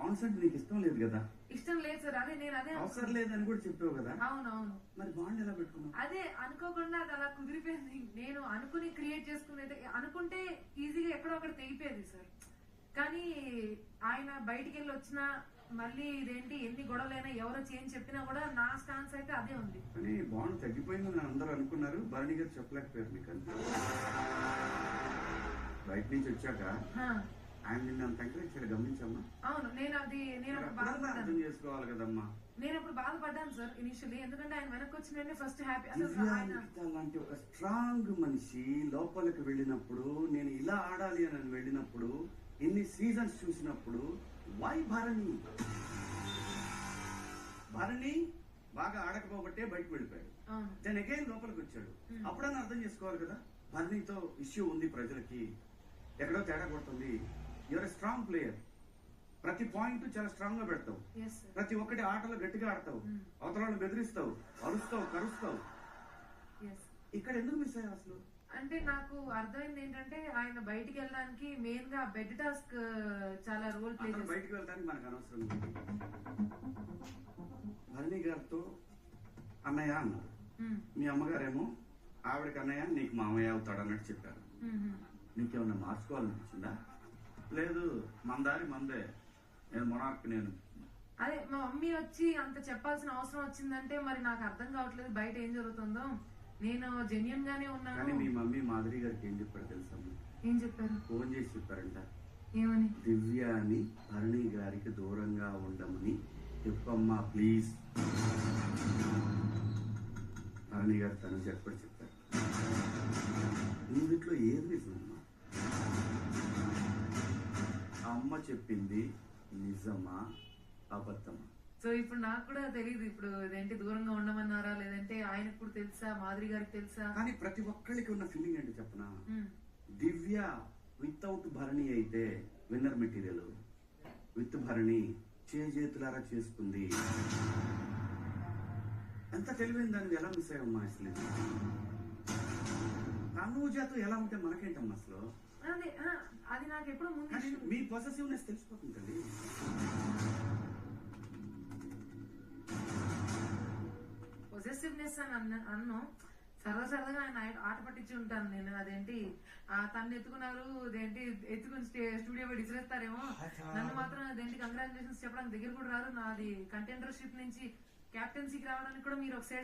Bonds అంటే నీకు ఇష్టం లేదు కదా? ఇష్టం లేదు సార్. అదే నేను అదే అవసరం లేదని కూడా చెప్పావు కదా? అవునవును. మరి బాండ్ ఎలా పెట్టుకున్నావు? అదే అనుకోకుండా అది అలా కుదిరిపోయింది. నేను అనుకుని క్రియేట్ చేసుకునేది అనుకుంటే ఈజీగా ఎక్కడో అక్కడ తెగిపోయేది సార్. కానీ ఆయన బయటికి వెళ్ళి వచ్చినా మళ్ళీ ఇదేంటి ఎన్ని గొడవలైనా ఎవరో చేంజ్ చెప్పినా కూడా నా స్టాన్స్ అయితే అదే ఉంది. కానీ బాండ్ తగ్గిపోయిందని అందరూ అనుకున్నారు, భరణి గారు చెప్పలేకపోయారు నీకు అంతే. బయట నుంచి వచ్చాక ఆయన నిన్ను అంత ఎంకరేజ్ గమనించమ్మా. అవును, నేను అర్థం చేసుకోవాలి కదమ్మా. నేను అప్పుడు బాధపడ్డాను సార్ ఇనిషియల్లీ, ఎందుకంటే ఆయన వెనక్కి వచ్చిన ఫస్ట్ హ్యాపీ. అలాంటి ఒక స్ట్రాంగ్ మనిషి లోపలికి వెళ్ళినప్పుడు, నేను ఇలా ఆడాలి అని వెళ్ళినప్పుడు, ఎన్ని సీజన్స్ చూసినప్పుడు వై భరణి బాగా ఆడకపోబట్టే బయటకు వెళ్ళిపోయాడు. దెన్ అగైన్ లోపలికి వచ్చాడు. అప్పుడన్నా అర్థం చేసుకోవాలి కదా, భరణితో ఇష్యూ ఉంది, ప్రజలకి ఎక్కడో తేడా కొడుతుంది. యువర్ స్ట్రాంగ్ ప్లేయర్, ప్రతి పాయింట్ చాలా స్ట్రాంగ్ గా పెడతావు, ప్రతి ఒక్కటి ఆటలో గట్టిగా ఆడతావు, అవతల బెదిరిస్తావు, అరుస్తావు, కరుస్తావు. ఇక్కడ ఎందుకు మిస్ అయ్యావు అసలు? అంటే నాకు అర్థమైంది ఏంటంటే ఆయన బయటికి వెళ్ళడానికి మెయిన్ గా బెడ్ టాస్క్ చాలా రోల్ ప్లే చేస్తాడు. బయటికి వెళ్ళడానికి మనకు అనవసరం. భరణి గారితో అన్నయ్య అన్నారు, మీ అమ్మగారేమో ఆవిడకి అన్నయ్య నీకు మామయ్య అవుతాడు అన్నట్టు చెప్పారు. నీకేమన్నా మార్చుకోవాలనిపించిందా? లేదు, మన దారి మందే, నేను మొనార్క్. నేను అదే మా మమ్మీ వచ్చి అంత చెప్పాల్సిన అవసరం వచ్చిందంటే మరి నాకు అర్థం కావట్లేదు బయట ఏం జరుగుతుందో. నేను జెన్యున్ గానే ఉన్నాను. కానీ మీ మమ్మీ మాధురి గారికి ఏం చెప్పారు తెలుసా? ఏం చెప్పారు? ఫోన్ చేసి చెప్పారంట, ఏమని? దివ్య అని భరణి గారికి దూరంగా ఉండమని చెప్పమ్మా ప్లీజ్. భరణి గారు తను చెప్పని చెప్పారు. ఇందులో ఏది నిజమమ్మా? అమ్మ చెప్పింది నిజమా అబద్ధమా? సో ఇప్పుడు నాకు కూడా తెలియదు, ఇప్పుడు ఇదేంటి దూరంగా ఉండమన్నారా లేదంటే ఆయనకు కూడా తెలుసా, మాధురి గారికి తెలుసా? కానీ ప్రతి ఒక్కరికి ఉన్న ఫీలింగ్ ఏంటి చెప్పనా, దివ్య వితౌట్ భరణి అయితే విన్నర్ మెటీరియల్, విత్ భరణి చేతులారా చేసుకుంది. ఎంత తెలివైంది, దాన్ని ఎలా మిస్ అయ్యమ్మా అసలు? తనూజాతో ఎలా ఉంటే మనకేంటమ్మా అసలు? అది నాకు ఎప్పుడు ముందు మీ పొసెసివ్నెస్ తెలిసిపోతుంది కదా. పొసెసివ్నెస్ అని అన్ను సరదాగా ఆయన ఆట పట్టించి ఉంటాను నేను. అదేంటి తను ఎత్తుకున్నారు, అదేంటి ఎత్తుకుని స్టూడియో పోయి ఇసిరేస్తారేమో, నన్ను మాత్రం అదేంటి కంగ్రాచులేషన్స్ చెప్పడానికి దగ్గర కూడా రారు. నాది కంటెండర్షిప్ నుంచి క్యాప్టెన్సీకి రావడానికి కూడా మీరు ఒక సైడ్